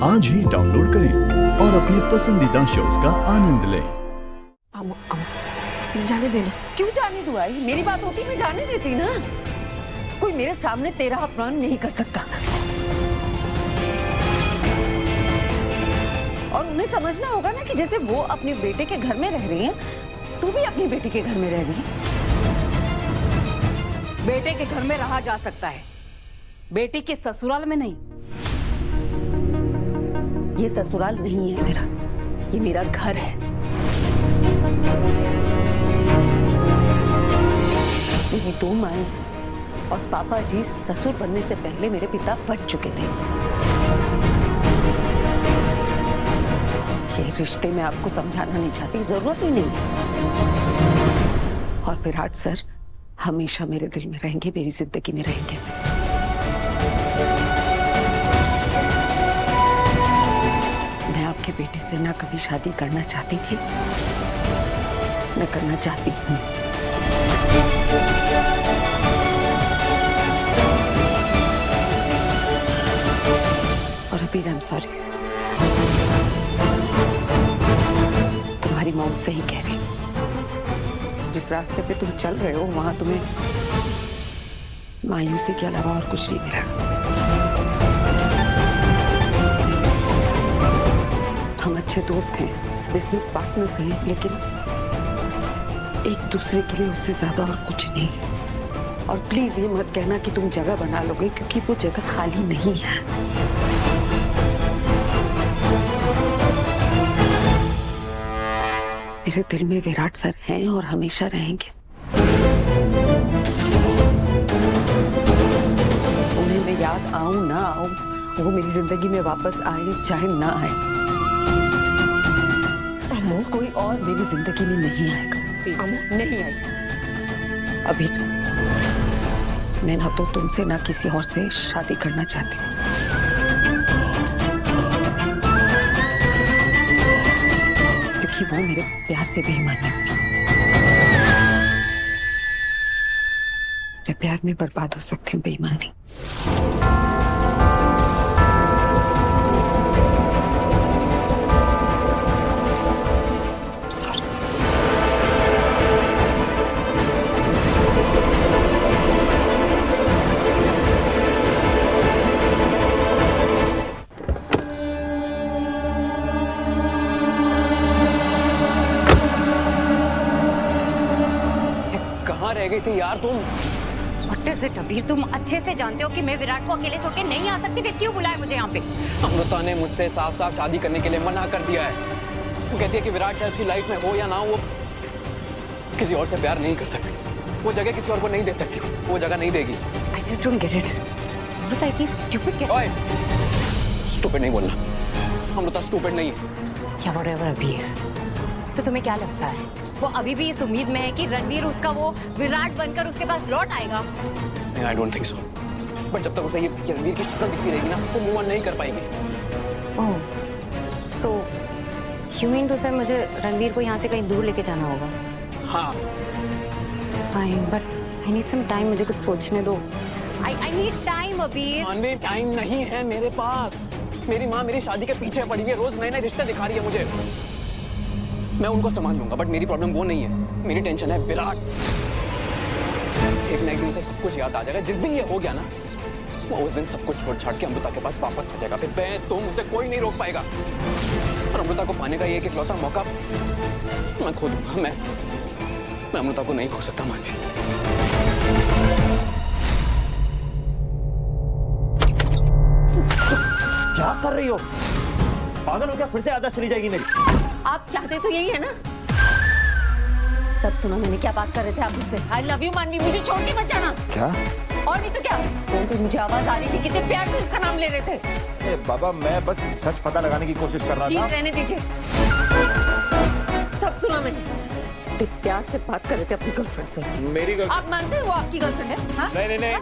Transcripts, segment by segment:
आज ही डाउनलोड करें और अपने पसंदीदा शोज का आनंद लें। जाने देना। क्यों जाने दूँ आई? मेरी बात होती मैं जाने देती ना। कोई मेरे सामने तेरा अपमान नहीं कर सकता। और उन्हें समझना होगा ना कि जैसे वो अपने बेटे के घर में रह रही है, तू भी अपनी बेटी के घर में रह रही है। बेटे के घर में रहा जा सकता है, बेटी के ससुराल में नहीं। ये ससुराल नहीं है मेरा, ये मेरा घर है। मेरी दो माएं और पापा जी ससुर बनने से पहले मेरे पिता बन चुके थे। ये रिश्ते में आपको समझाना नहीं चाहती, जरूरत ही नहीं। और विराट सर हमेशा मेरे दिल में रहेंगे, मेरी जिंदगी में रहेंगे। मैं आपके बेटे से ना कभी शादी करना चाहती थी, न करना चाहती हूँ। और अभी आई एम सॉरी। तुम्हारी मौत सही कह रही। जिस रास्ते पे तुम चल रहे हो वहां तुम्हें मायूसी के अलावा और कुछ नहीं मिला। हम अच्छे दोस्त हैं, बिजनेस पार्टनर्स हैं, लेकिन एक दूसरे के लिए उससे ज्यादा और कुछ नहीं। और प्लीज ये मत कहना कि तुम जगह बना लोगे, क्योंकि वो जगह खाली नहीं है। मेरे दिल में विराट सर हैं और हमेशा रहेंगे। उन्हें मैं याद आऊं ना आऊं, वो मेरी जिंदगी में वापस आए चाहे ना आए, कोई और मेरी जिंदगी में नहीं आएगा। नहीं आएगा। अभी मैं ना तो तुमसे ना किसी और से शादी करना चाहती हूँ। कि वो मेरे प्यार से बेईमान है। मैं प्यार में बर्बाद हो सकती हूँ, बेईमान नहीं। सॉरी। रह गई थी यार तुम? What is it, अबीर? तुम अच्छे से जानते हो कि मैं विराट को अकेले छोड़ के नहीं आ सकती, फिर क्यों बुलाया मुझे यहाँ पे? अमृता ने मुझसे साफ साफ शादी करने के लिए मना कर दिया है। वो कहती है कि विराट चाहे उसकी लाइफ में हो या ना हो, वो किसी और से प्यार नहीं कर सकती। वो जगह किसी और को नहीं दे सकती, वो जगह नहीं देगी। I just don't get it. Amrita इतनी stupid कैसे? ओए, stupid नहीं बोलना। अमृता stupid नहीं है। या whatever, अबीर। तो तुम्हें क्या लगता है वो अभी भी इस उम्मीद में है कि रणवीर उसका वो विराट बनकर उसके पास लौट आएगा? I don't think so. But जब तक उसे ये रणवीर की शक्ल दिखती रहेगी ना, वो मूव ऑन नहीं कर पाएगी। ओह, so you mean to say मुझे रणवीर को यहाँ से कहीं दूर लेके जाना होगा? हाँ। Fine, but I need some time. मुझे कुछ सोचने दो। I need time, अबीर। मानवी, टाइम नहीं है मेरे पास। मेरी माँ मेरी शादी के पीछे पड़ी है, रोज नए नए रिश्ते दिखा रही है मुझे। मैं उनको संभाल लूंगा, बट मेरी प्रॉब्लम वो नहीं है। मेरी टेंशन है विराट। एक ना एक दिन उसे सब कुछ याद आ जाएगा। जिस दिन ये हो गया ना, वो उस दिन सब कुछ छोड़ छाड़ के अमृता के पास वापस आ जाएगा। फिर मैं तुम उसे कोई नहीं रोक पाएगा। और अमृता को पाने का ये एक इकलौता मौका मैं खो दूंगा। मैं अमृता को नहीं खो सकता मानवी। क्या कर रही हो? पागल हो क्या? फिर से आदत चली जाएगी मेरी। आप चाहते तो यही है ना? सब सुना मैंने, क्या बात कर रहे थे आप मुझसे? आई लव यू मानवी, मुझे छोड़ के मत जाना। क्या? और नहीं तो क्या, फोन पे मुझे आवाज आ रही थी, कितने प्यार से उसका नाम ले रहे थे। ए बाबा, मैं बस सच पता लगाने की कोशिश कर रहा था। प्लीज रहने दीजिए। सब सुना मैंने। इतने प्यार से बात कर रहे थे अपनी गर्लफ्रेंड से। मेरी गर्लफ्रेंड? आप मानते हैं वो आपकी गर्लफ्रेंड है? हाँ? नहीं नहीं नहीं,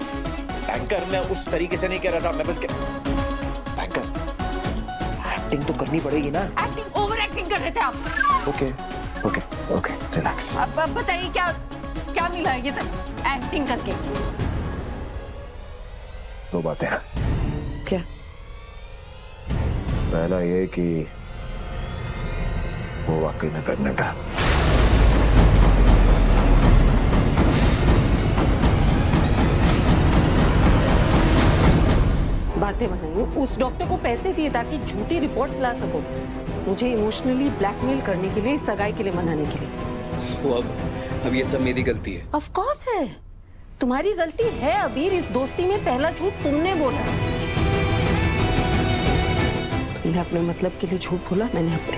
बैंकर, मैं उस तरीके से नहीं कह रहा था। मैं बस बैंकर, एक्टिंग तो करनी पड़ेगी ना। एक्टिंग, ओवर एक्टिंग कर रहे थे आप। Okay okay okay, relax. अब बताइए क्या क्या मिला है ये सब एक्टिंग करके? दो बातें हैं। क्या? पहला ये कि वो वाकई में प्रेग्नेंट है। बातें बनाई, उस डॉक्टर को पैसे दिए ताकि झूठी रिपोर्ट्स ला सको, मुझे इमोशनली ब्लैकमेल करने के लिए, सगाई के लिए मनाने के लिए। तो अब ये सब मेरी गलती है। ऑफ कोर्स है, तुम्हारी गलती है अबीर। इस दोस्ती में पहला झूठ तुमने बोला। तुमने अपने मतलब के लिए झूठ बोला, मैंने अपने।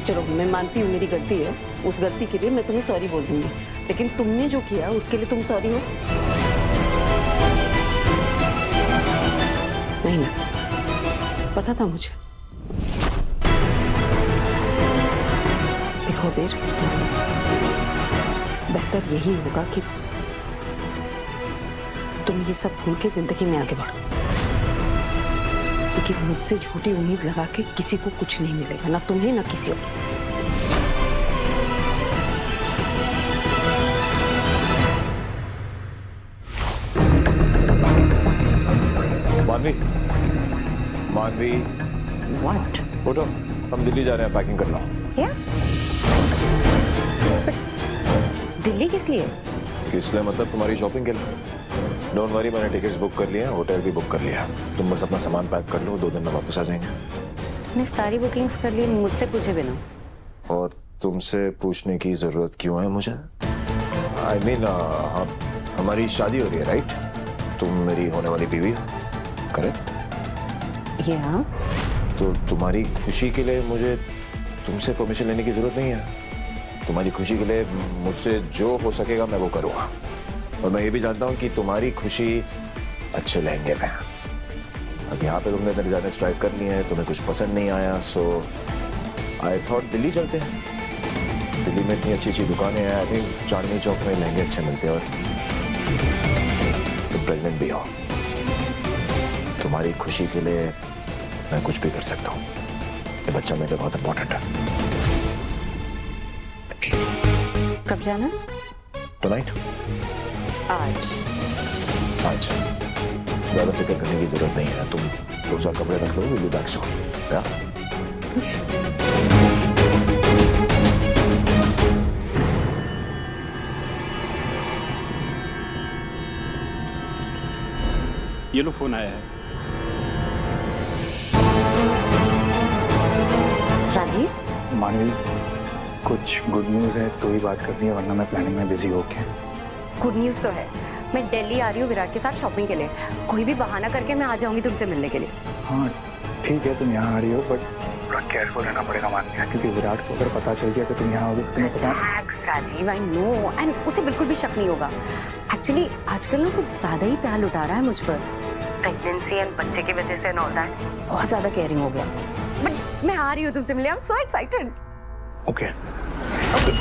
चलो मैं मानती हूँ मेरी गलती है, उस गलती के लिए मैं तुम्हें सॉरी बोल दूंगी, लेकिन तुमने जो किया उसके लिए तुम सॉरी हो? नहीं ना, पता था मुझे। देखो बीर, बेहतर यही होगा कि तुम ये सब भूल के जिंदगी में आगे बढ़ो, क्योंकि मुझसे झूठी उम्मीद लगा के किसी को कुछ नहीं मिलेगा, ना तुम्हें ना किसी और। मानवी, मानवी, व्हाट? उठो, हम दिल्ली जा रहे हैं, पैकिंग करना। क्या? दिल्ली किस लिए? किस लिए मतलब? तुम्हारी शॉपिंग के लिए। डोंट वरी, मैंने टिकट्स बुक कर लिए हैं, होटल भी बुक कर लिया। तुम बस अपना सामान पैक कर लो, 2 दिन में वापस आ जाएंगे। तुमने सारी बुकिंग्स कर ली मुझसे पूछे बिना? और तुमसे पूछने की जरूरत क्यों है मुझे? आई मीन, हमारी शादी हो रही है, राइट? तुम मेरी होने वाली बीवी हो, करेक्ट? हाँ। तो तुम्हारी खुशी के लिए मुझे तुमसे परमिशन लेने की जरूरत नहीं है। तुम्हारी खुशी के लिए मुझसे जो हो सकेगा मैं वो करूँगा। और मैं ये भी जानता हूँ कि तुम्हारी खुशी अच्छे लहंगे में। अब यहाँ पे तुमने मेरे जाने स्ट्राइक कर लिया है, तुम्हें कुछ पसंद नहीं आया, सो आई थॉट दिल्ली चलते हैं। दिल्ली में इतनी अच्छी अच्छी दुकानें हैं, आई थिंक चांदनी चौक में लहंगे अच्छे मिलते हैं। और तुम प्रेग्नेंट भी हो, तुम्हारी खुशी के लिए मैं कुछ भी कर सकता हूँ। ये बच्चा मेरे लिए बहुत इंपॉर्टेंट है। कब जाना? टुनाइट। आज? आज ज्यादा फिक्र करने की जरूरत नहीं है। तुम 2-4 कपड़े रख लो, विल बी बैक सून। या ये लो, फोन आया है। राजीव? मानवी, कुछ गुड न्यूज़ है तो ही बात करनी है, वरना मैं प्लानिंग में बिजी हो गया। गुड न्यूज़ तो है, मैं दिल्ली आ रही हूँ विराट के साथ शॉपिंग के लिए। कोई भी बहाना करके मैं आ जाऊंगी तुमसे मिलने के लिए। हाँ ठीक है, तुम यहाँ आ रही हो, बट थोड़ा केयरफुल रहना पड़ेगा मानवी, क्योंकि विराट को अगर पता चल गया कि तुम यहाँ आओगे तो तुम्हें पता। राजीव, आई नो, एंड उसे बिल्कुल भी शक नहीं होगा। एक्चुअली आजकल ना कुछ ज्यादा ही प्यार लुटा रहा है मुझ पर, प्रेगनेंसी एंड बच्चे की वजह से, ना बहुत ज्यादा केयरिंग हो गया। बट मैं आ रही हूँ तुमसे मिले, I am so excited. Okay. Okay.